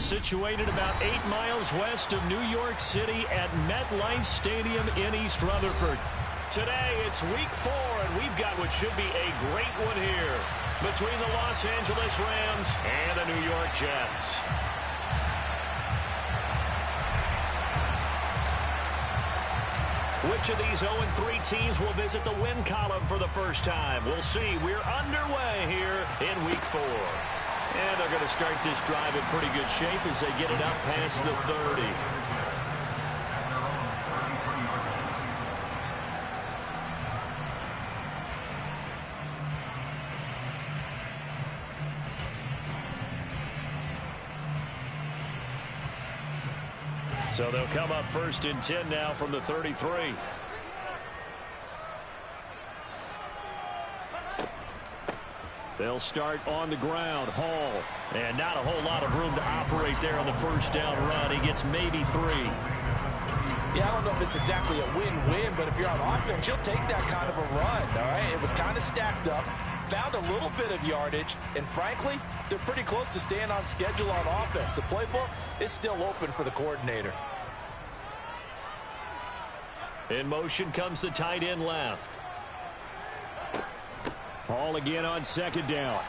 situated about 8 miles west of New York City at MetLife Stadium in East Rutherford. Today, it's week 4, and we've got what should be a great one here between the Los Angeles Rams and the New York Jets. Which of these 0-3 teams will visit the win column for the first time? We'll see. We're underway here in week 4. And they're going to start this drive in pretty good shape as they get it up past the 30. So they'll come up 1st and 10 now from the 33. They'll start on the ground. Hall. And not a whole lot of room to operate there on the first down run. He gets maybe 3. Yeah, I don't know if it's exactly a win-win, but if you're on offense, you'll take that kind of a run, all right? It was kind of stacked up, found a little bit of yardage, and frankly, they're pretty close to staying on schedule on offense. The playbook is still open for the coordinator. In motion comes the tight end left. Hall again on 2nd down.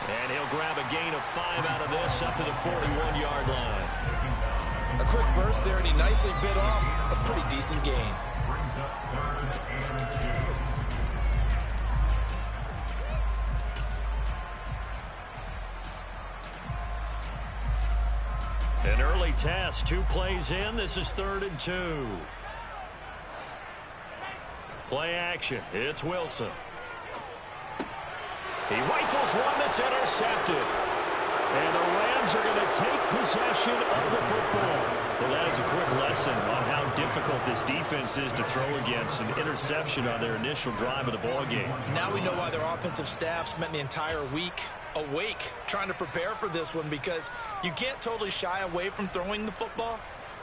And he'll grab a gain of 5 out of this up to the 41-yard line. A quick burst there, and he nicely bit off a pretty decent gain. An early test, 2 plays in. This is 3rd and 2. Play action. It's Wilson. He rifles one that's intercepted. And the Rams are going to take possession of the football. Well, that is a quick lesson on how difficult this defense is to throw against. An interception on their initial drive of the ballgame. Now we know why their offensive staff spent the entire week awake trying to prepare for this one, because you can't totally shy away from throwing the football.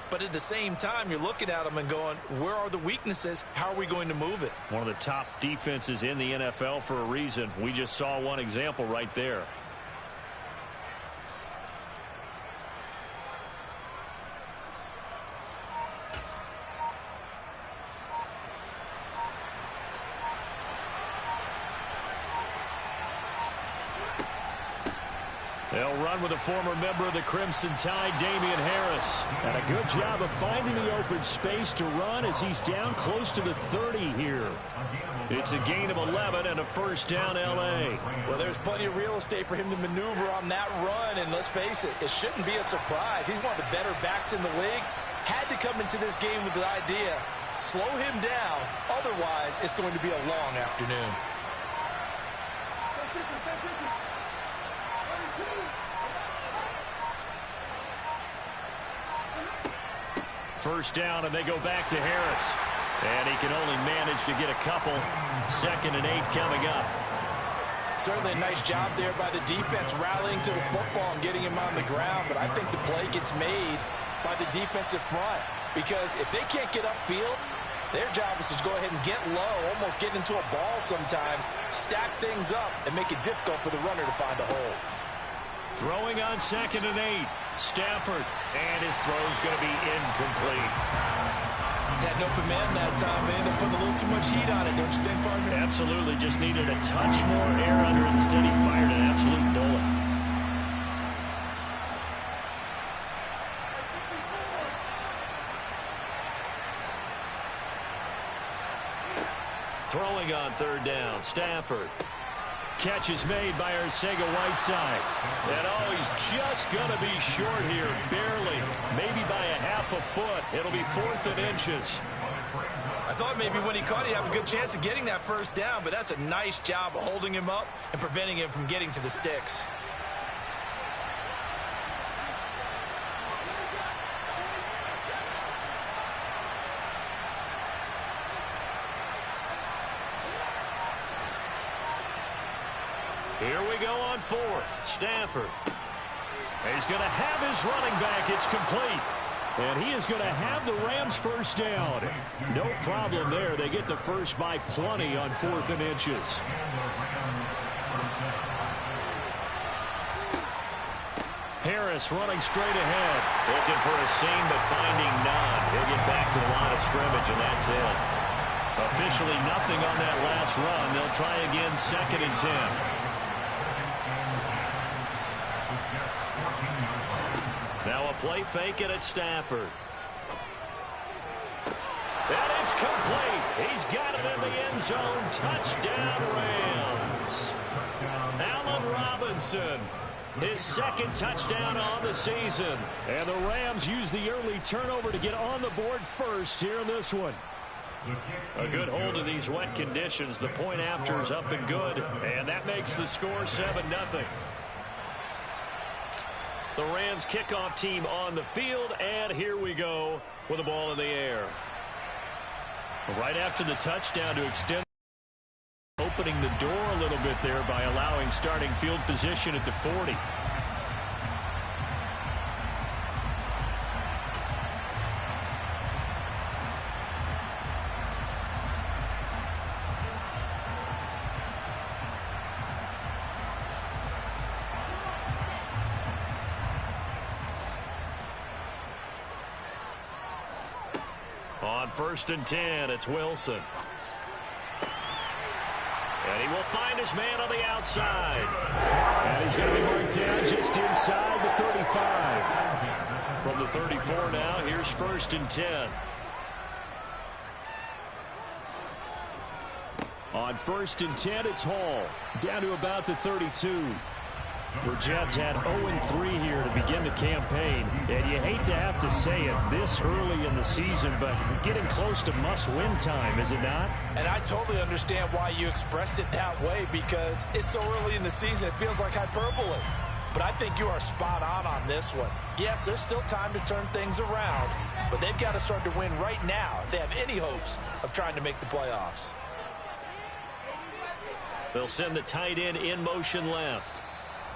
But at the same time, you're looking at them and going, where are the weaknesses? How are we going to move it? One of the top defenses in the NFL for a reason. We just saw one example right there. They'll run with a former member of the Crimson Tide, Damian Harris. And a good job of finding the open space to run as he's down close to the 30 here. It's a gain of 11 and a 1st down, L.A. Well, there's plenty of real estate for him to maneuver on that run. And let's face it, it shouldn't be a surprise. He's one of the better backs in the league. Had to come into this game with the idea, slow him down. Otherwise, it's going to be a long afternoon. First down, and they go back to Harris. And he can only manage to get a couple. 2nd and 8 coming up. Certainly a nice job there by the defense rallying to the football and getting him on the ground. But I think the play gets made by the defensive front. Because if they can't get upfield, their job is to go ahead and get low, almost get into a ball sometimes, stack things up, and make it difficult for the runner to find a hole. Throwing on 2nd and 8. Stafford, and his throw's going to be incomplete. Had an open man that time, man. They're putting a little too much heat on it, don't you think, partner? Absolutely. Just needed a touch more air under it. Instead, he fired an absolute bullet. Throwing on 3rd down, Stafford. Catch is made by Arcega-Whiteside. And oh, he's just going to be short here, barely. Maybe by a half a foot. It'll be 4th and inches. I thought maybe when he caught, he'd have a good chance of getting that 1st down, but that's a nice job of holding him up and preventing him from getting to the sticks. Here we go on 4th. Stafford. He's going to have his running back. It's complete. And he is going to have the Rams 1st down. No problem there. They get the first by plenty on 4th and inches. Harris running straight ahead. Looking for a seam, but finding none. He'll get back to the line of scrimmage, and that's it. Officially nothing on that last run. They'll try again, 2nd and 10. Now a play fake it at Stafford. And it's complete. He's got it in the end zone. Touchdown, Rams. Allen Robinson, his 2nd touchdown on the season. And the Rams use the early turnover to get on the board first here in this one. A good hold of these wet conditions. The point after is up and good. And that makes the score 7-0. The Rams kickoff team on the field. And here we go with the ball in the air. Right after the touchdown to extend, opening the door a little bit there by allowing starting field position at the 40. On 1st and 10, it's Wilson. And he will find his man on the outside. And he's going to be marked down just inside the 35. From the 34 now, here's 1st and 10. On 1st and 10, it's Hall. Down to about the 32. The Jets had 0-3 here to begin the campaign. And you hate to have to say it this early in the season, but getting close to must-win time, is it not? And I totally understand why you expressed it that way, because it's so early in the season, it feels like hyperbole. But I think you are spot on this one. Yes, there's still time to turn things around, but they've got to start to win right now if they have any hopes of trying to make the playoffs. They'll send the tight end in motion left.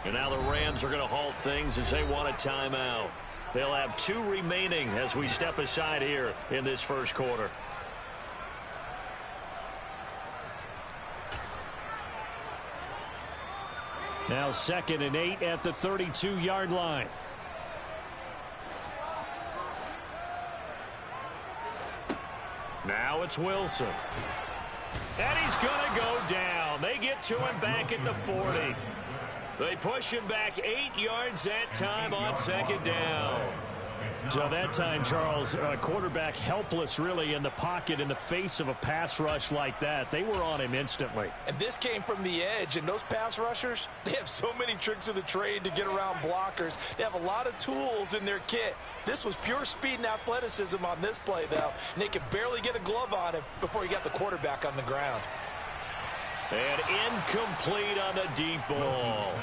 And now the Rams are going to halt things as they want a timeout. They'll have 2 remaining as we step aside here in this first quarter. Now 2nd and 8 at the 32-yard line. Now it's Wilson. And he's going to go down. They get to him back at the 40. They push him back 8 yards that time on 2nd down. So that time, Charles, quarterback helpless really in the pocket in the face of a pass rush like that. They were on him instantly. And this came from the edge, and those pass rushers, they have so many tricks of the trade to get around blockers. They have a lot of tools in their kit. This was pure speed and athleticism on this play, though, and they could barely get a glove on him before he got the quarterback on the ground. And incomplete on the deep ball.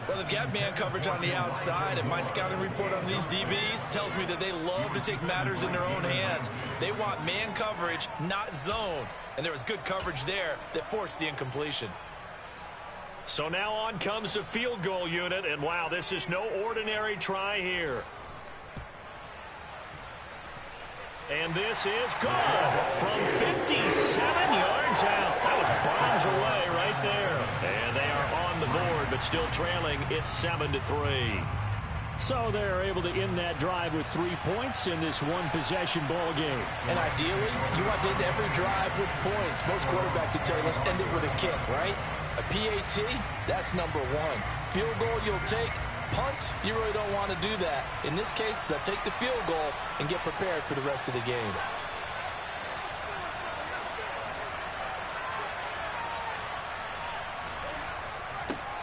Well, they've got man coverage on the outside, and my scouting report on these DBs tells me that they love to take matters in their own hands. They want man coverage, not zone. And there was good coverage there that forced the incompletion. So now on comes the field goal unit, and wow, this is no ordinary try here. And this is good from 57 yards out. That was bombs away right there. And they are on the board, but still trailing. It's 7-3. So they're able to end that drive with 3 points in this one-possession ball game. And ideally, you want to end every drive with points. Most quarterbacks would tell you, let's end it with a kick, right? A PAT, that's number 1. Field goal you'll take. Punts, you really don't want to do that. In this case, they'll take the field goal and get prepared for the rest of the game.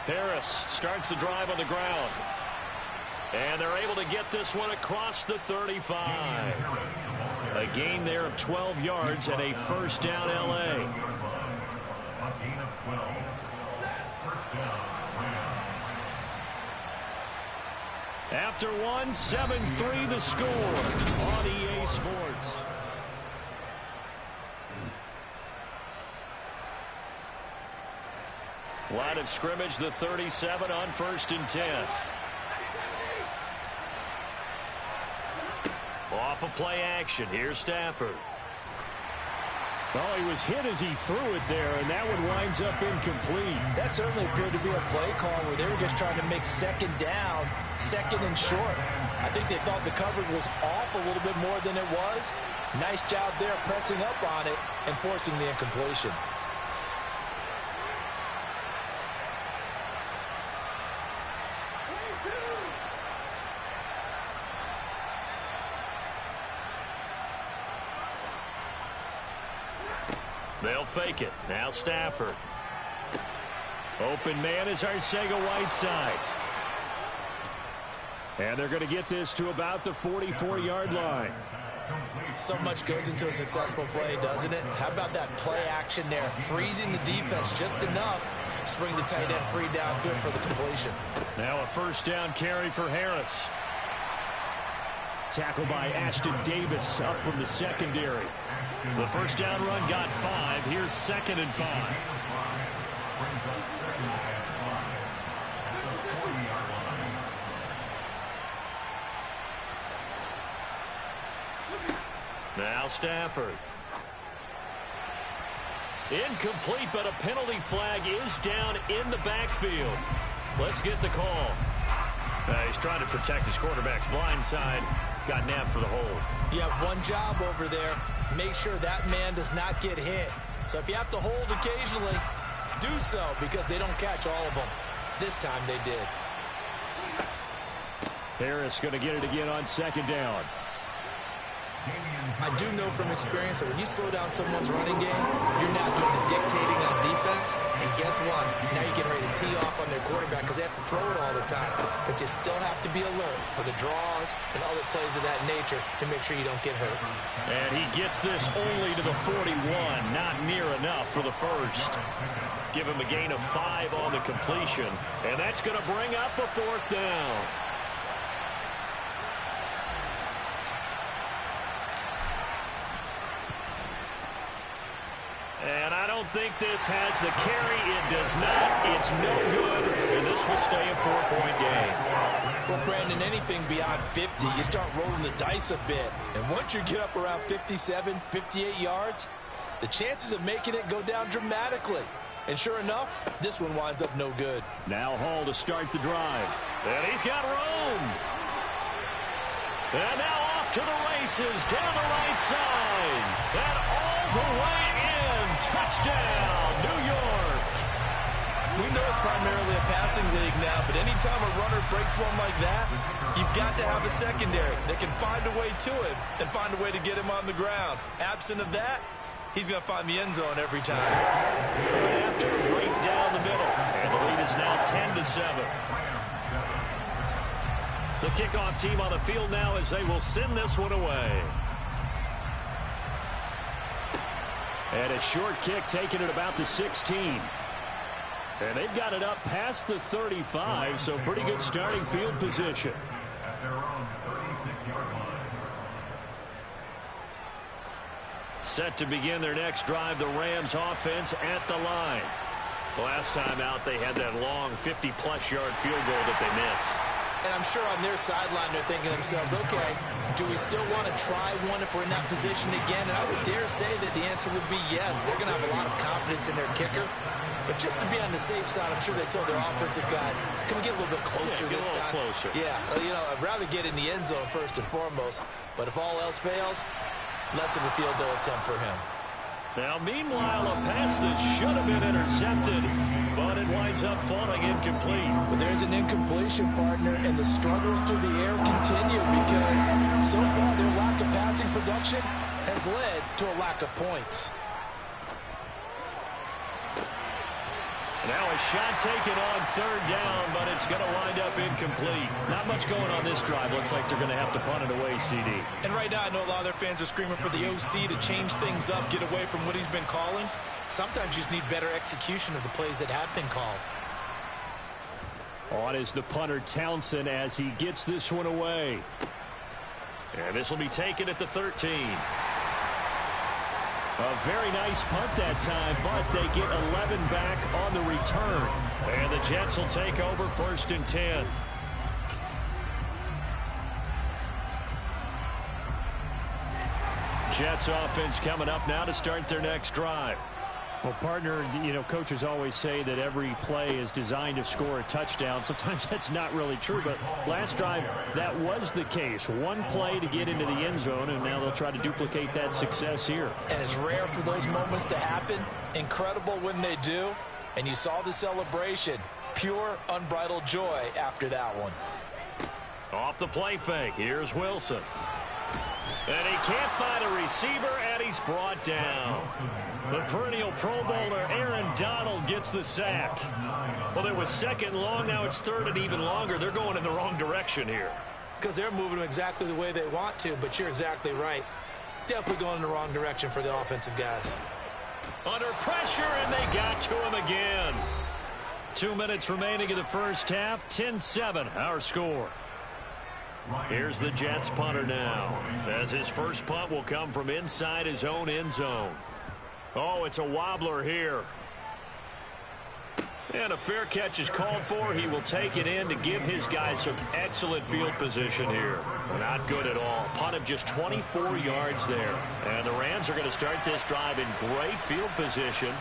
Harris starts the drive on the ground. And they're able to get this one across the 35. A gain there of 12 yards and a first down L.A. After one, 7-3 the score on EA Sports. Line of scrimmage, the 37 on 1st and 10. Off of play action, here's Stafford. Oh, he was hit as he threw it there, and that one winds up incomplete. That certainly appeared to be a play call where they were just trying to make 2nd down second and short. I think they thought the coverage was off a little bit more than it was. Nice job there pressing up on it and forcing the incompletion. They'll fake it. Now Stafford. Open man is Arcega-Whiteside. And they're going to get this to about the 44-yard line. So much goes into a successful play, doesn't it? How about that play action there? Freezing the defense just enough to bring the tight end free downfield for the completion. Now a first down carry for Harris. Tackled by Ashton Davis up from the secondary. The first down run got 5. Here's 2nd and 5. Now Stafford. Incomplete, but a penalty flag is down in the backfield. Let's get the call. He's trying to protect his quarterback's blind side. Got nabbed for the hold. You have one job over there. Make sure that man does not get hit. So if you have to hold occasionally, do so, because they don't catch all of them. This time they did. Harris going to get it again on 2nd down. I do know from experience that when you slow down someone's running game, you're not doing the dictating on defense. And guess what? Now you're getting ready to tee off on their quarterback because they have to throw it all the time. But you still have to be alert for the draws and other plays of that nature to make sure you don't get hurt. And he gets this only to the 41. Not near enough for the first. Give him a gain of 5 on the completion. And that's going to bring up a 4th down. And I don't think this has the carry. It does not. It's no good. And this will stay a 4-point game. Well, Brandon, anything beyond 50, you start rolling the dice a bit. And once you get up around 57, 58 yards, the chances of making it go down dramatically. And sure enough, this one winds up no good. Now Hall to start the drive. And he's got room. And now off to the races down the right side. And all the way in. Touchdown, New York. We know it's primarily a passing league now, but anytime a runner breaks one like that, you've got to have a secondary that can find a way to him and find a way to get him on the ground. Absent of that, he's going to find the end zone every time. Right after, right down the middle. And the lead is now 10-7. The kickoff team on the field now as they will send this one away. And a short kick taken at about the 16. And they've got it up past the 35, so pretty good starting field position. Set to begin their next drive, the Rams offense at the line. Last time out, they had that long 50-plus yard field goal that they missed. And I'm sure on their sideline they're thinking to themselves, okay, do we still want to try one if we're in that position again? And I would dare say that the answer would be yes. They're going to have a lot of confidence in their kicker. But just to be on the safe side, I'm sure they told their offensive guys, can we get a little bit closer this time? Closer. Yeah, you know, I'd rather get in the end zone first and foremost. But if all else fails, less of a field goal attempt for him. Now, meanwhile, a pass that should have been intercepted, but it winds up falling incomplete. But there's an incompletion, partner, and the struggles through the air continue because so far their lack of passing production has led to a lack of points. Now a shot taken on 3rd down, but it's going to wind up incomplete. Not much going on this drive. Looks like they're going to have to punt it away, CD. And right now I know a lot of their fans are screaming for the OC to change things up, get away from what he's been calling. Sometimes you just need better execution of the plays that have been called. On is the punter Townsend as he gets this one away. And this will be taken at the 13. A very nice punt that time, but they get 11 back on the return. And the Jets will take over 1st and 10. Jets offense coming up now to start their next drive. Well, partner, you know, coaches always say that every play is designed to score a touchdown. Sometimes that's not really true, but last drive, that was the case. One play to get into the end zone, and now they'll try to duplicate that success here. And it's rare for those moments to happen. Incredible when they do. And you saw the celebration. Pure, unbridled joy after that one. Off the play fake, here's Wilson. And he can't find a receiver, and he's brought down. The perennial Pro Bowler Aaron Donald gets the sack. Well, it was second and long. Now it's third and even longer. They're going in the wrong direction here. Because they're moving them exactly the way they want to, but you're exactly right. Definitely going in the wrong direction for the offensive guys. Under pressure, and they got to him again. 2 minutes remaining in the first half. 10-7, our score. Here's the Jets punter now, as his first punt will come from inside his own end zone. Oh, it's a wobbler here. And a fair catch is called for. He will take it in to give his guys some excellent field position here. Not good at all. Punt of just 24 yards there. And the Rams are going to start this drive in great field position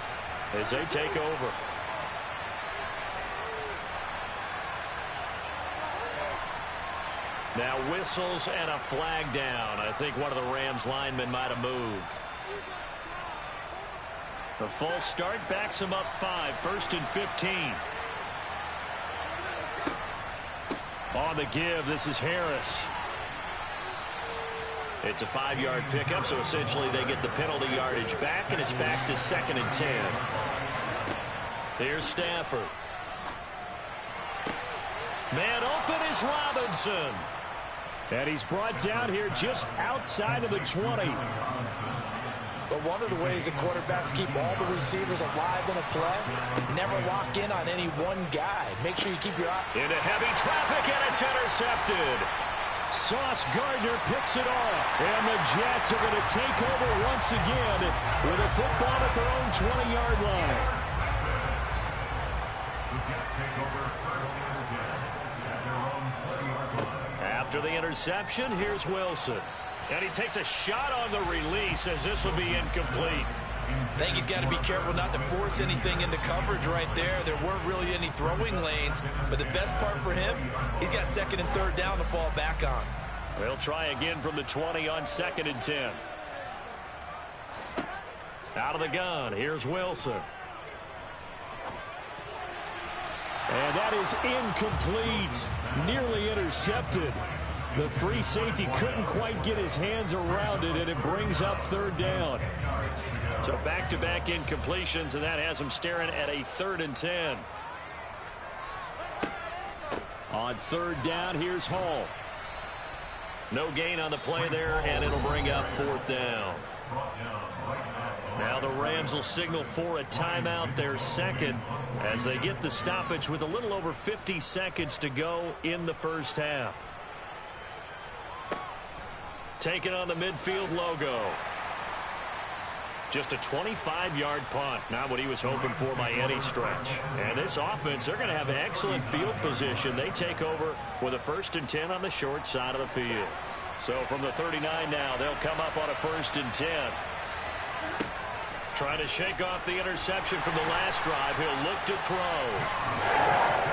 as they take over. Now whistles and a flag down. I think one of the Rams linemen might have moved. The false start backs him up 5, 1st and 15. On the give, this is Harris. It's a 5-yard pickup, so essentially they get the penalty yardage back, and it's back to 2nd and 10. Here's Stafford. Man open is Robinson. And he's brought down here just outside of the 20. But one of the ways the quarterbacks keep all the receivers alive in a play, never lock in on any one guy. Make sure you keep your eye. Into heavy traffic, and it's intercepted. Sauce Gardner picks it off. And the Jets are going to take over once again with a football at their own 20-yard line. After the interception, here's Wilson. And he takes a shot on the release as this will be incomplete. I think he's got to be careful not to force anything into coverage right there. There weren't really any throwing lanes, but the best part for him, he's got 2nd and 3rd down to fall back on. They'll try again from the 20 on 2nd and 10. Out of the gun, here's Wilson. And that is incomplete. Nearly intercepted. The free safety couldn't quite get his hands around it, and it brings up 3rd down. So back-to-back incompletions, and that has him staring at a 3rd and 10. On 3rd down, here's Hall. No gain on the play there, and it'll bring up 4th down. Now the Rams will signal for a timeout, their second, as they get the stoppage with a little over 50 seconds to go in the first half. Taken on the midfield logo. Just a 25-yard punt. Not what he was hoping for by any stretch. And this offense, they're going to have an excellent field position. They take over with a 1st and 10 on the short side of the field. So from the 39 now, they'll come up on a 1st and 10. Trying to shake off the interception from the last drive. He'll look to throw.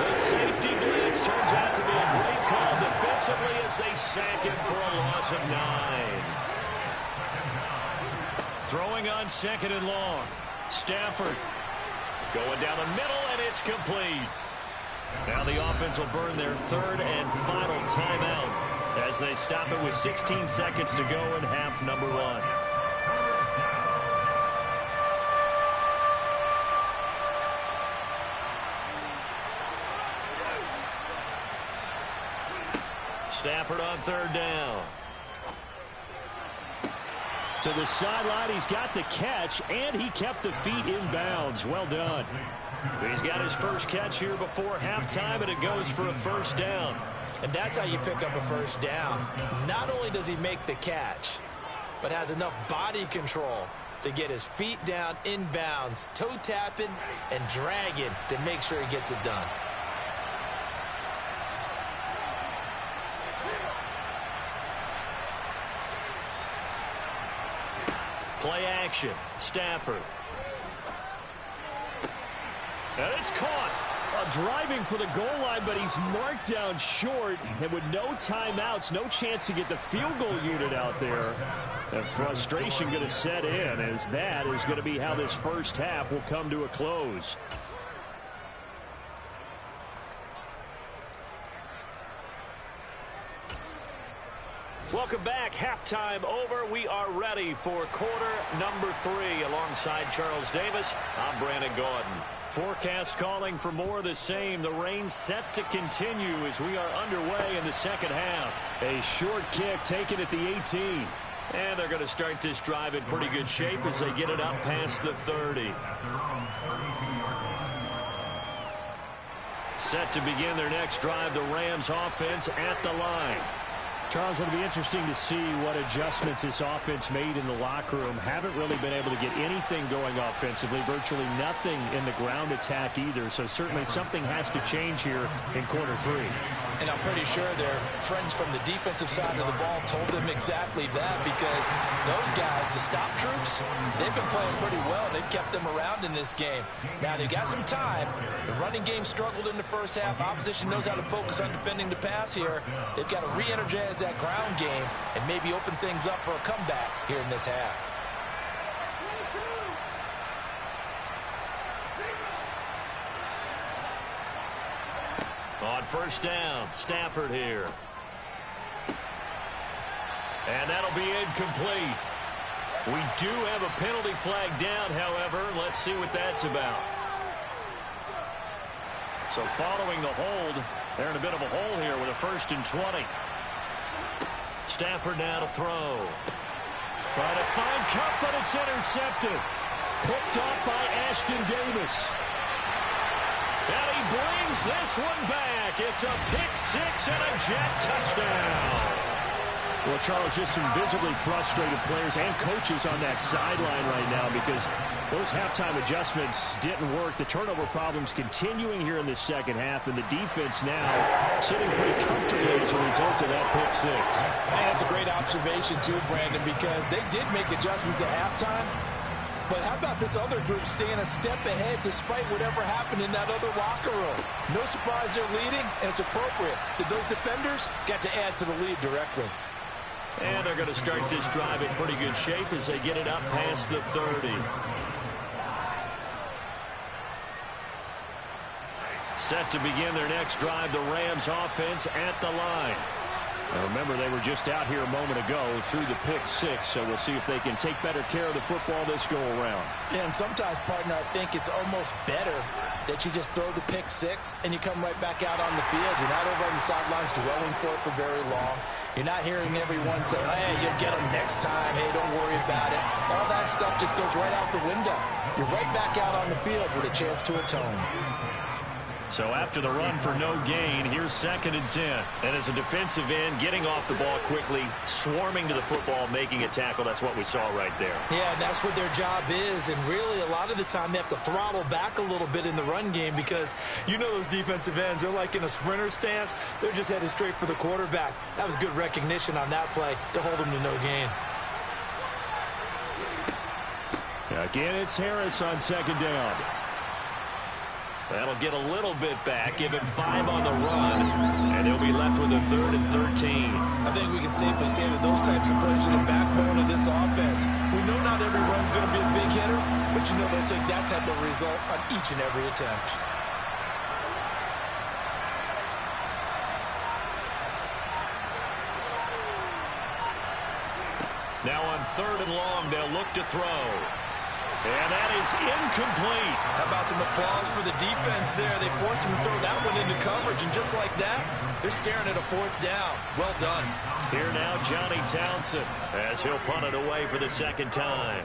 The safety blitz turns out to be a great call defensively as they sack him for a loss of 9. Throwing on 2nd and long. Stafford going down the middle, and it's complete. Now the offense will burn their 3rd and final timeout as they stop it with 16 seconds to go in half number 1. Stafford on 3rd down. To the sideline, he's got the catch, and he kept the feet in bounds. Well done. He's got his first catch here before halftime, and it goes for a 1st down. And that's how you pick up a 1st down. Not only does he make the catch, but has enough body control to get his feet down in bounds, toe tapping and dragging to make sure he gets it done. Play action. Stafford. And it's caught. Driving for the goal line, but he's marked down short. And with no timeouts, no chance to get the field goal unit out there. And frustration going to set in, as that is going to be how this first half will come to a close. Welcome back. Halftime over. We are ready for quarter number 3. Alongside Charles Davis, I'm Brandon Gaudin. Forecast calling for more of the same. The rain set to continue as we are underway in the second half. A short kick taken at the 18. And they're going to start this drive in pretty good shape as they get it up past the 30. Set to begin their next drive, the Rams offense at the line. Charles, it'll be interesting to see what adjustments this offense made in the locker room. Haven't really been able to get anything going offensively, virtually nothing in the ground attack either. So certainly something has to change here in quarter 3. And I'm pretty sure their friends from the defensive side of the ball told them exactly that, because those guys, the stop troops, they've been playing pretty well. They've kept them around in this game. Now, they got some time. The running game struggled in the first half. Opposition knows how to focus on defending the pass here. They've got to re-energize that ground game and maybe open things up for a comeback here in this half. On first down, Stafford here. And that'll be incomplete. We do have a penalty flag down, however. Let's see what that's about. So following the hold, they're in a bit of a hole here with a 1st and 20. Stafford now to throw. Trying to find Kupp, but it's intercepted. Picked up by Ashton Davis. And he brings this one back. It's a pick-6 and a Jet touchdown. Well, Charles, just some visibly frustrated players and coaches on that sideline right now, because those halftime adjustments didn't work. The turnover problems continuing here in the second half, and the defense now sitting pretty comfortably as a result of that pick-6. And that's a great observation, too, Brandon, because they did make adjustments at halftime. But how about this other group staying a step ahead despite whatever happened in that other locker room? No surprise they're leading, and it's appropriate that those defenders got to add to the lead directly. And they're going to start this drive in pretty good shape as they get it up past the 30. Set to begin their next drive, the Rams offense at the line. Now remember, they were just out here a moment ago through the pick-6, so we'll see if they can take better care of the football this go-around. Yeah, and sometimes, partner, I think it's almost better that you just throw the pick-6 and you come right back out on the field. You're not over on the sidelines dwelling for it for very long. You're not hearing everyone say, hey, you'll get them next time. Hey, don't worry about it. All that stuff just goes right out the window. You're right back out on the field with a chance to atone. So after the run for no gain, here's 2nd and 10. And as a defensive end, getting off the ball quickly, swarming to the football, making a tackle. That's what we saw right there. Yeah, that's what their job is. And really, a lot of the time, they have to throttle back a little bit in the run game, because you know those defensive ends, they're like in a sprinter stance. They're just headed straight for the quarterback. That was good recognition on that play to hold them to no gain. Again, it's Harris on 2nd down. That'll get a little bit back, give him 5 on the run, and they'll be left with a 3rd and 13. I think we can safely say that those types of plays are the backbone of this offense. We know not every run's going to be a big hitter, but you know they'll take that type of result on each and every attempt. Now on 3rd and long, they'll look to throw. And that is incomplete. How about some applause for the defense there? They forced him to throw that one into coverage, and just like that, they're staring at a 4th down. Well done. Here now, Johnny Townsend, as he'll punt it away for the 2nd time.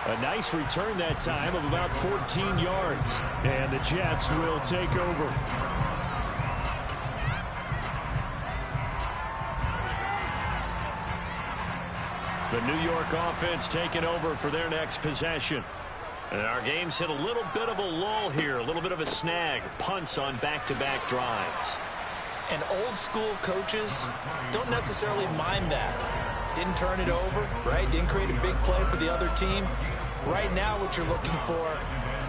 A nice return that time of about 14 yards. And the Jets will take over. The New York offense taking over for their next possession. And our game's hit a little bit of a lull here, a little bit of a snag. Punts on back-to-back drives. And old school coaches don't necessarily mind that. Didn't turn it over, right? Didn't create a big play for the other team. Right now what you're looking for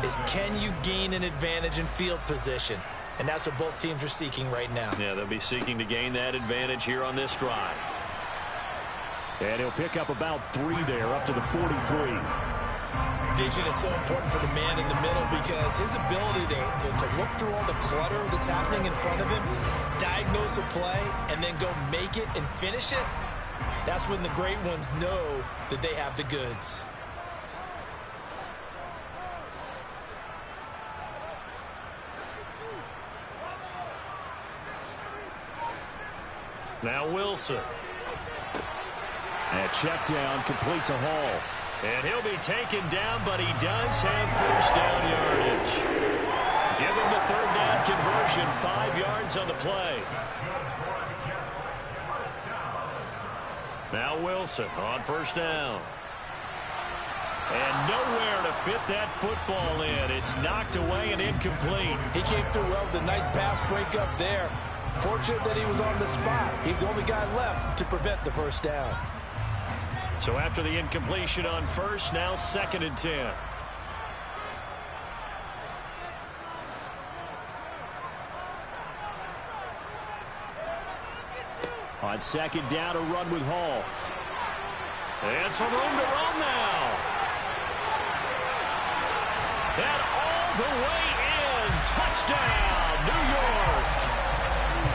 is, can you gain an advantage in field position? And that's what both teams are seeking right now. Yeah, they'll be seeking to gain that advantage here on this drive. And he'll pick up about 3 there, up to the 43. Vision is so important for the man in the middle because his ability to look through all the clutter that's happening in front of him, diagnose a play, and then go make it and finish it, that's when the great ones know that they have the goods. Now Wilson. And check down, complete to Hall. And he'll be taken down, but he does have first down yardage. Give him the third down conversion, 5 yards on the play. Now Wilson on first down. And nowhere to fit that football in. It's knocked away and incomplete. He came through well with a nice pass breakup there. Fortunate that he was on the spot. He's the only guy left to prevent the first down. So after the incompletion on first, now 2nd and 10. On 2nd down, a run with Hall. And some room to run now. And all the way in. Touchdown, New York.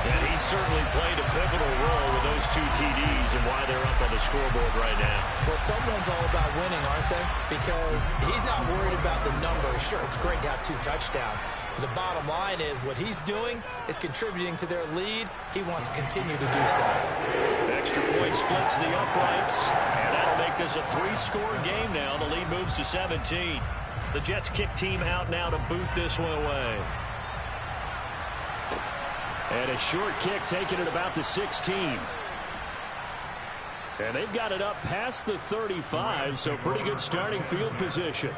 And he certainly played a pivotal role with those 2 TDs and why they're up on the scoreboard right now. Well, someone's all about winning, aren't they? Because he's not worried about the number. Sure, it's great to have 2 touchdowns. But the bottom line is what he's doing is contributing to their lead. He wants to continue to do so. Extra point splits the uprights. And that'll make this a 3-score game now. The lead moves to 17. The Jets kick team out now to boot this one away. And a short kick taken at about the 16. And they've got it up past the 35, so pretty good starting field position.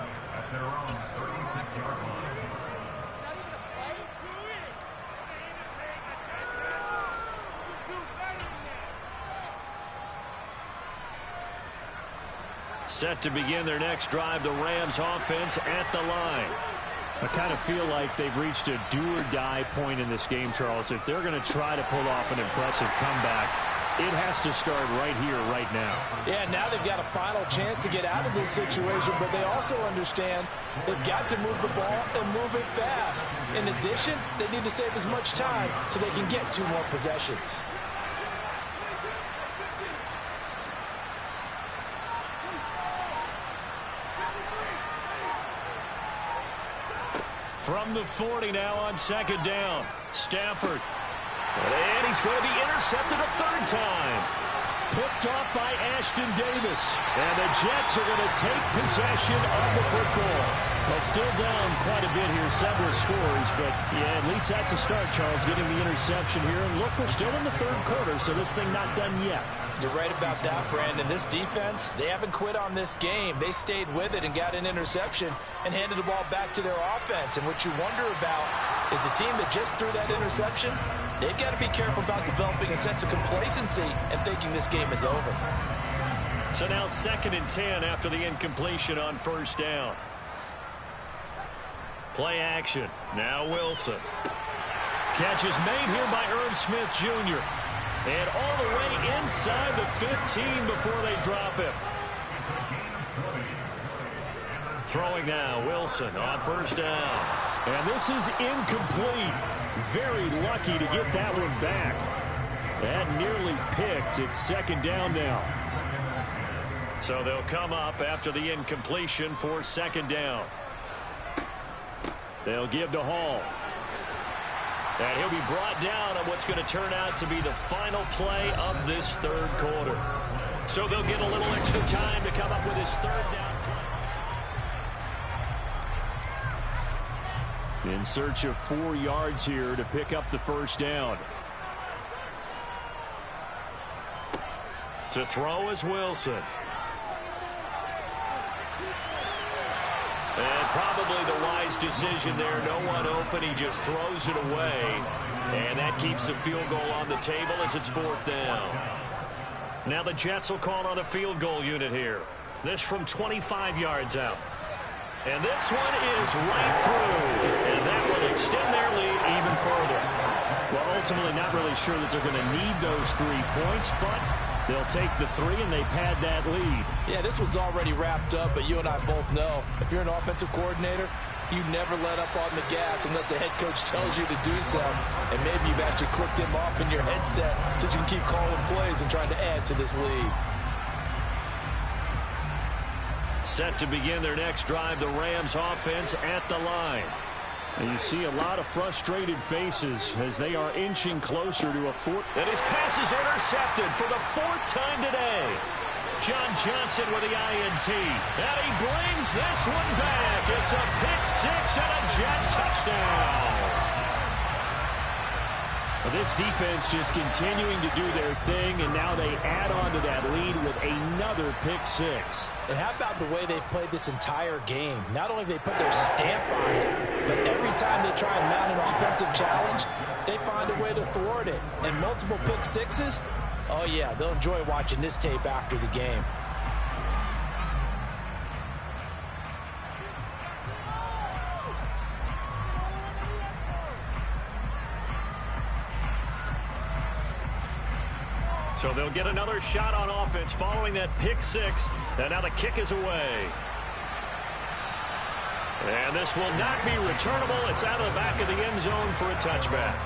Set to begin their next drive, the Rams offense at the line. I kind of feel like they've reached a do-or-die point in this game, Charles. If they're going to try to pull off an impressive comeback, it has to start right here, right now. Yeah, now they've got a final chance to get out of this situation, but they also understand they've got to move the ball and move it fast. In addition, they need to save as much time so they can get 2 more possessions. From the 40 now on 2nd down. Stafford. And he's going to be intercepted a 3rd time. Picked off by Ashton Davis. And the Jets are going to take possession of the football. Well, still down quite a bit here, several scores, but yeah, at least that's a start, Charles, getting the interception here. And look, we're still in the 3rd quarter, so this thing not done yet. You're right about that, Brandon. This defense, they haven't quit on this game. They stayed with it and got an interception and handed the ball back to their offense. And what you wonder about is the team that just threw that interception, they've got to be careful about developing a sense of complacency and thinking this game is over. So now 2nd and 10 after the incompletion on first down. Play action. Now Wilson. Catch is made here by Irv Smith Jr. And all the way inside the 15 before they drop him. Throwing now, Wilson on first down. And this is incomplete. Very lucky to get that one back. That nearly picked. It's 2nd down now. So they'll come up after the incompletion for 2nd down. They'll give to Hall. And he'll be brought down on what's going to turn out to be the final play of this 3rd quarter. So they'll get a little extra time to come up with his 3rd down. In search of 4 yards here to pick up the 1st down. To throw is Wilson. And probably the wise decision there. No one open. He just throws it away. And that keeps the field goal on the table as it's 4th down. Now the Jets will call on a field goal unit here. This from 25 yards out. And this one is right through. And that will extend their lead even further. Well, ultimately not really sure that they're going to need those 3 points, but they'll take the 3 and they've had that lead. Yeah, this one's already wrapped up, but you and I both know if you're an offensive coordinator, you never let up on the gas unless the head coach tells you to do so. And maybe you've actually clicked him off in your headset so you can keep calling plays and trying to add to this lead. Set to begin their next drive, the Rams offense at the line. And you see a lot of frustrated faces as they are inching closer to a fourth. And his pass is intercepted for the 4th time today. John Johnson with the INT. And he brings this one back. It's a pick-6 and a Jet touchdown. Well, this defense just continuing to do their thing, and now they add on to that lead with another pick-6. And how about the way they've played this entire game? Not only have they put their stamp on it, but every time they try and mount an offensive challenge, they find a way to thwart it. And multiple pick-6s, oh yeah, they'll enjoy watching this tape after the game. So they'll get another shot on offense following that pick-6. And now the kick is away. And this will not be returnable. It's out of the back of the end zone for a touchback.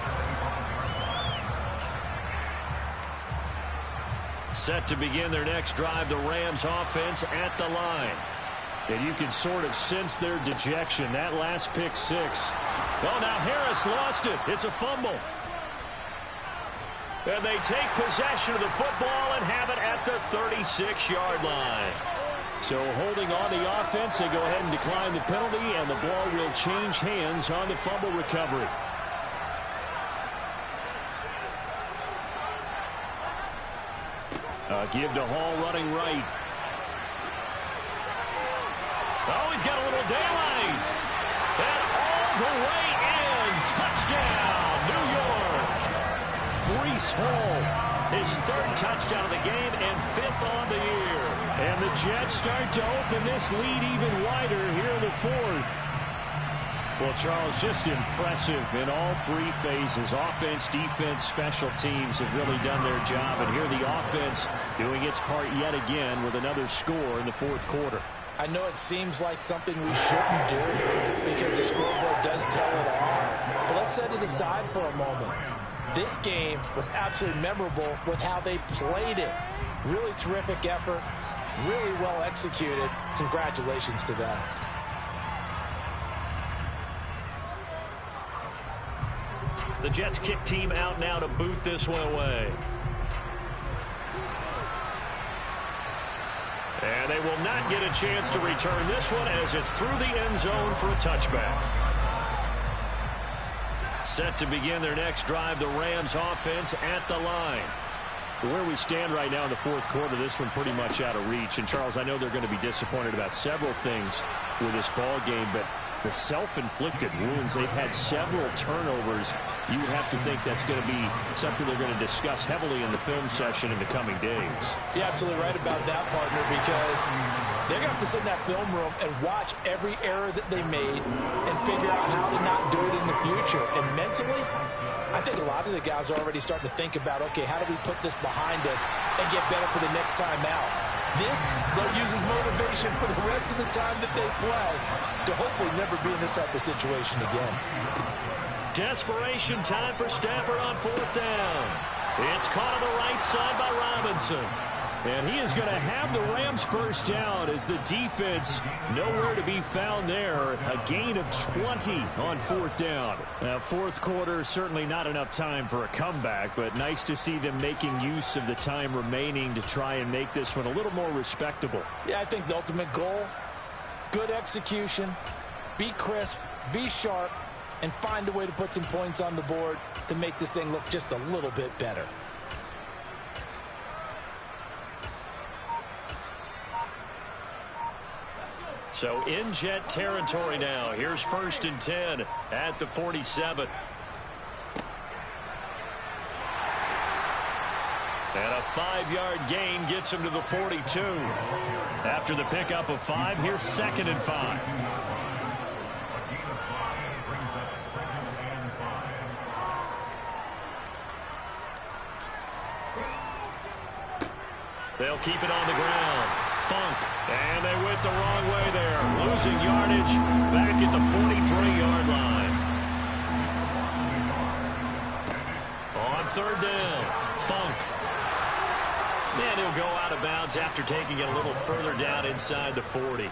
Set to begin their next drive, the Rams offense at the line. And you can sort of sense their dejection. That last pick-6. Oh, now Harris lost it. It's a fumble. And they take possession of the football and have it at the 36-yard line. So holding on the offense, they go ahead and decline the penalty, and the ball will change hands on the fumble recovery. Give to Hall running right. Oh, he's got a little daylight. And all the way in. Touchdown, New York. Breece Hall, his 3rd touchdown of the game and 5th on the year. And the Jets start to open this lead even wider here in the 4th. Well, Charles, just impressive in all 3 phases. Offense, defense, special teams have really done their job. And here the offense doing its part yet again with another score in the 4th quarter. I know it seems like something we shouldn't do because the scoreboard does tell it all. But let's set it aside for a moment. This game was absolutely memorable with how they played it. Really terrific effort, really well executed. Congratulations to them. The Jets kick team out now to boot this one away. And they will not get a chance to return this one as it's through the end zone for a touchback. Set to begin their next drive, the Rams offense at the line. Where we stand right now in the 4th quarter, this one pretty much out of reach. And, Charles, I know they're going to be disappointed about several things with this ball game, but the self-inflicted wounds, they've had several turnovers. You would have to think that's going to be something they're going to discuss heavily in the film session in the coming days. You're absolutely right about that, partner, because they're going to have to sit in that film room and watch every error that they made and figure out how to not do it in the future. And mentally, I think a lot of the guys are already starting to think about, okay, how do we put this behind us and get better for the next time out? This, they'll use as motivation for the rest of the time that they play to hopefully never be in this type of situation again. Desperation time for Stafford on 4th down. It's caught on the right side by Robinson. And he is going to have the Rams first down as the defense nowhere to be found there. A gain of 20 on 4th down. Now, 4th quarter, certainly not enough time for a comeback, but nice to see them making use of the time remaining to try and make this one a little more respectable. Yeah, I think the ultimate goal, good execution, be crisp, be sharp, and find a way to put some points on the board to make this thing look just a little bit better. So in Jet territory now. Here's 1st and 10 at the 47. And a 5-yard gain gets him to the 42. After the pickup of 5, here's 2nd and 5. They'll keep it on the ground. Funk. And they went the wrong way there. Losing yardage back at the 43-yard line. On 3rd down, Funk. And he'll go out of bounds after taking it a little further down inside the 40.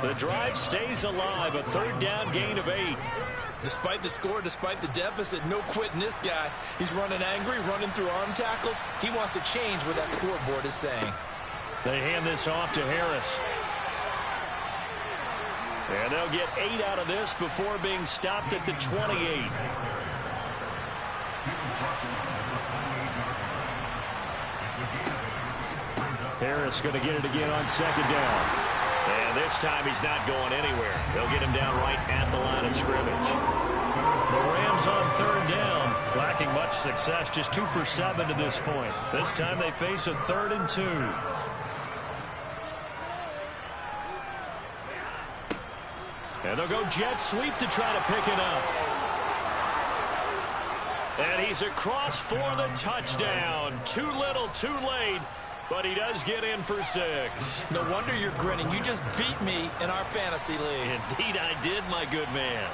The drive stays alive, a 3rd down gain of 8. Despite the score, despite the deficit, no quitting this guy. He's running angry, running through arm tackles. He wants to change what that scoreboard is saying. They hand this off to Harris. And they'll get 8 out of this before being stopped at the 28. Harris going to get it again on 2nd down. And this time he's not going anywhere. They'll get him down right at the line of scrimmage. The Rams on 3rd down, lacking much success, just 2 for 7 to this point. This time they face a 3rd and 2. And they'll go jet sweep to try to pick it up. And he's across for the touchdown. Too little, too late. But he does get in for 6. No wonder you're grinning. You just beat me in our fantasy league. Indeed I did, my good man.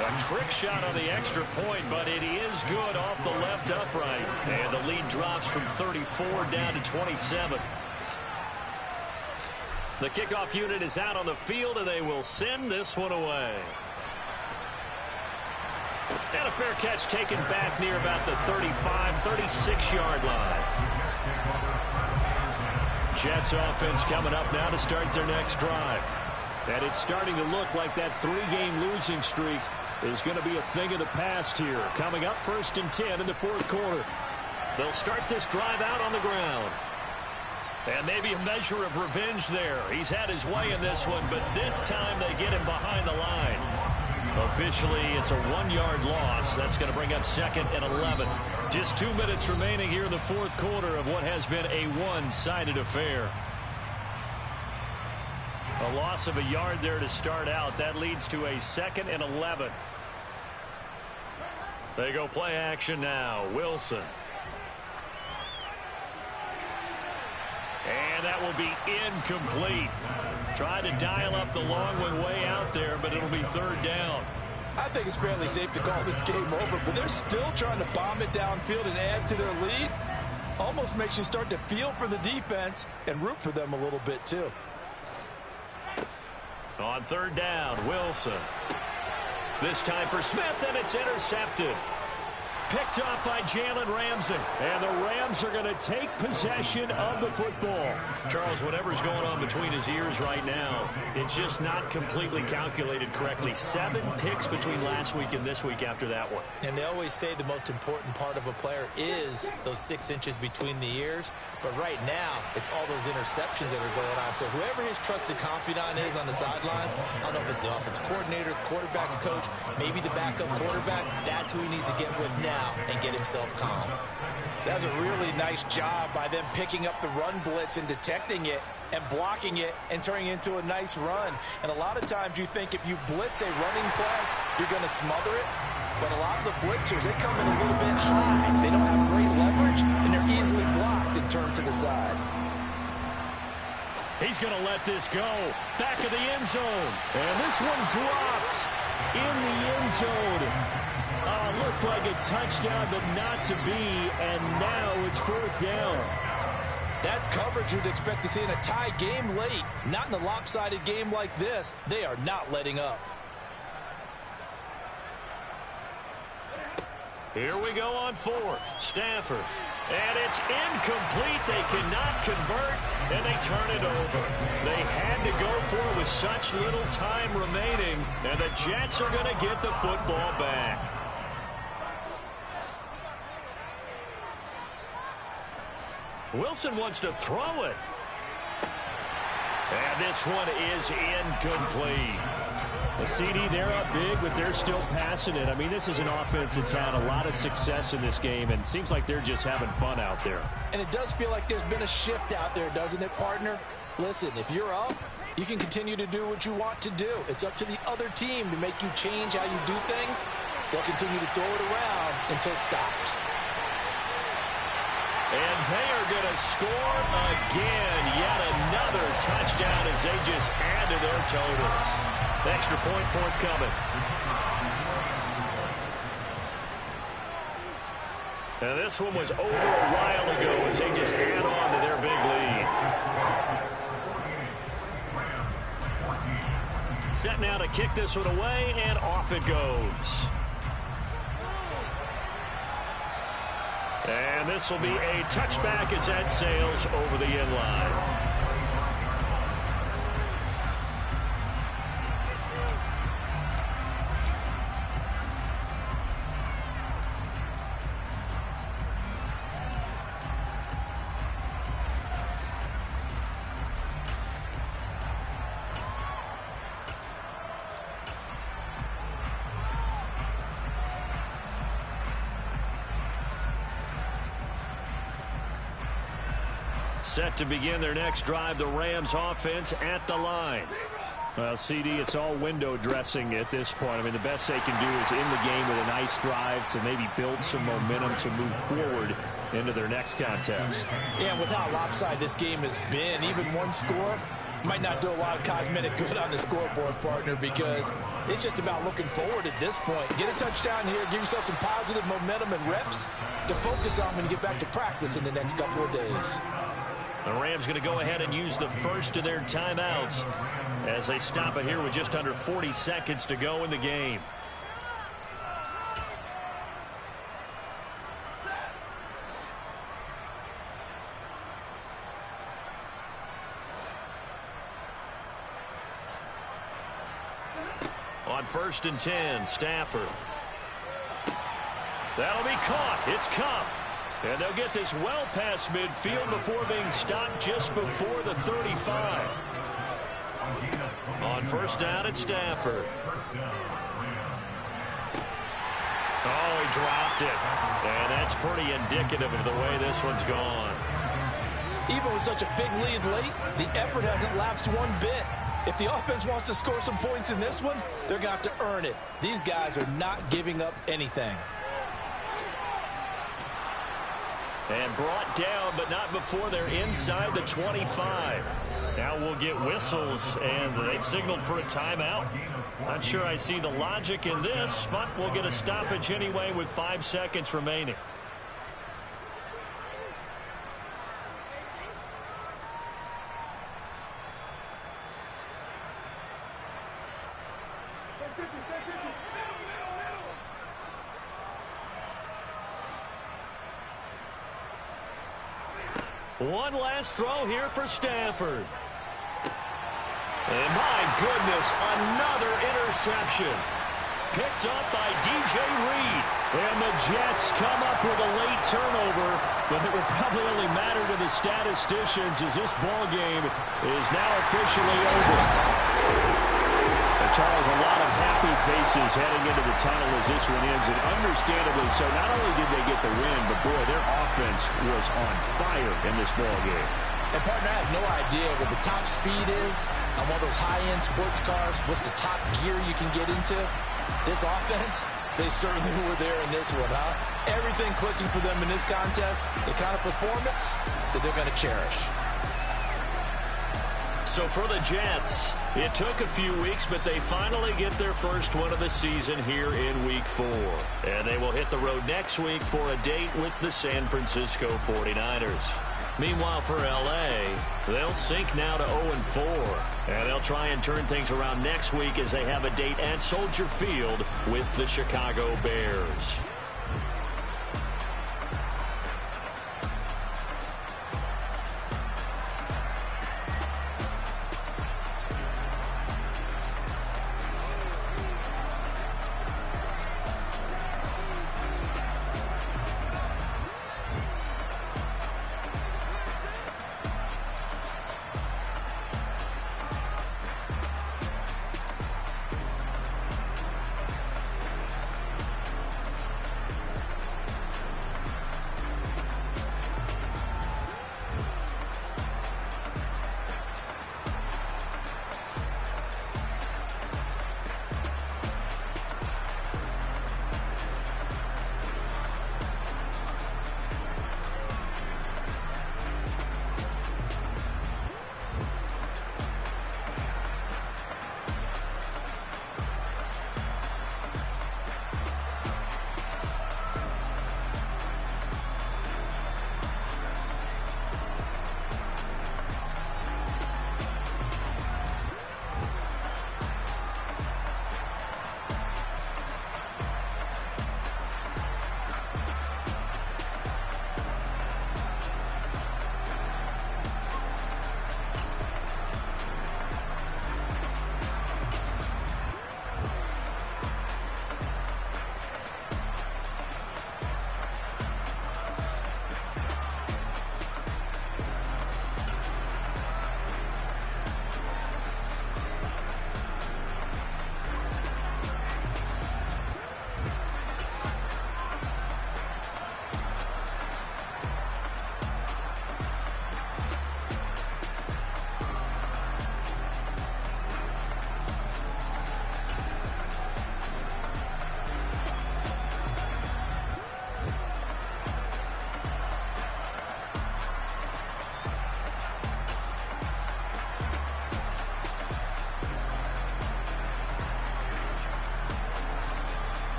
A trick shot on the extra point, but it is good off the left upright. And the lead drops from 34 down to 27. The kickoff unit is out on the field, and they will send this one away. And a fair catch taken back near about the 35, 36-yard line. Jets offense coming up now to start their next drive. And it's starting to look like that 3-game losing streak is going to be a thing of the past here. Coming up 1st and 10 in the 4th quarter. They'll start this drive out on the ground. And maybe a measure of revenge there. He's had his way in this one, but this time they get him behind the line. Officially, it's a 1-yard loss. That's going to bring up 2nd and 11. Just 2 minutes remaining here in the 4th quarter of what has been a one-sided affair. A loss of a yard there to start out. That leads to a 2nd and 11. They go play action now. Wilson. And that will be incomplete. Tried to dial up the long one way out there, but it'll be 3rd down. I think it's fairly safe to call this game over, but they're still trying to bomb it downfield and add to their lead. Almost makes you start to feel for the defense and root for them a little bit, too. On 3rd down, Wilson. This time for Smith, and it's intercepted. Picked up by Jalen Ramsey. And the Rams are going to take possession of the football. Charles, whatever's going on between his ears right now, it's just not completely calculated correctly. 7 picks between last week and this week after that one. And they always say the most important part of a player is those 6 inches between the ears. But right now, it's all those interceptions that are going on. So whoever his trusted confidant is on the sidelines, I don't know if it's the offensive coordinator, the quarterback's coach, maybe the backup quarterback, that's who he needs to get with now and get himself calm. That's a really nice job by them picking up the run blitz and detecting it and blocking it and turning it into a nice run. And a lot of times you think if you blitz a running play, you're going to smother it. But a lot of the blitzers, they come in a little bit high. They don't have great leverage, and they're easily blocked and turned to the side. He's going to let this go. Back of the end zone. And this one dropped in the end zone. Looked like a touchdown, but not to be. And now it's 4th down. That's coverage you'd expect to see in a tie game late. Not in a lopsided game like this. They are not letting up. Here we go on 4th. Stafford. And it's incomplete. They cannot convert, and they turn it over. They had to go for it with such little time remaining, and the Jets are going to get the football back. Wilson wants to throw it. And this one is incomplete. The CD, they're up big, but they're still passing it. I mean, this is an offense that's had a lot of success in this game, and it seems like they're just having fun out there. And it does feel like there's been a shift out there, doesn't it, partner? Listen, if you're up, you can continue to do what you want to do. It's up to the other team to make you change how you do things. They'll continue to throw it around until stopped. And they are going to score again. Yet another touchdown as they just add to their totals. Extra point forthcoming. Now this one was over a while ago as they just add on to their big lead. Set now to kick this one away, and off it goes. And this will be a touchback as that sails over the end line. Set to begin their next drive, the Rams offense at the line. Well, CD, it's all window dressing at this point. I mean, the best they can do is in the game with a nice drive to maybe build some momentum to move forward into their next contest. Yeah, with how lopsided this game has been, even one score might not do a lot of cosmetic good on the scoreboard, partner, because it's just about looking forward at this point. Get a touchdown here, give yourself some positive momentum and reps to focus on when you get back to practice in the next couple of days. The Rams going to go ahead and use the first of their timeouts as they stop it here with just under 40 seconds to go in the game. On 1st and 10, Stafford. That'll be caught. It's Kupp. And they'll get this well past midfield before being stopped just before the 35. On 1st down, it's Stafford. Oh, he dropped it. And that's pretty indicative of the way this one's gone. Even with such a big lead late, the effort hasn't lapsed one bit. If the offense wants to score some points in this one, they're going to have to earn it. These guys are not giving up anything. And brought down, but not before they're inside the 25. Now we'll get whistles, and they've signaled for a timeout. Not sure I see the logic in this, but we'll get a stoppage anyway with 5 seconds remaining. One last throw here for Stafford. And my goodness, another interception. Picked up by DJ Reed. And the Jets come up with a late turnover, but it will probably only matter to the statisticians as this ball game is now officially over. And Charles, a lot of happy faces heading into the tunnel as this one ends, and understandably so. Not only did they get the win, but boy, their offense was on fire in this ball game. And partner, I have no idea what the top speed is on one of those high-end sports cars. What's the top gear you can get into? This offense, they certainly were there in this one, huh? Everything clicking for them in this contest, the kind of performance that they're going to cherish. So for the Jets, it took a few weeks, but they finally get their first win of the season here in Week 4. And they will hit the road next week for a date with the San Francisco 49ers. Meanwhile, for L.A., they'll sink now to 0-4. And they'll try and turn things around next week as they have a date at Soldier Field with the Chicago Bears.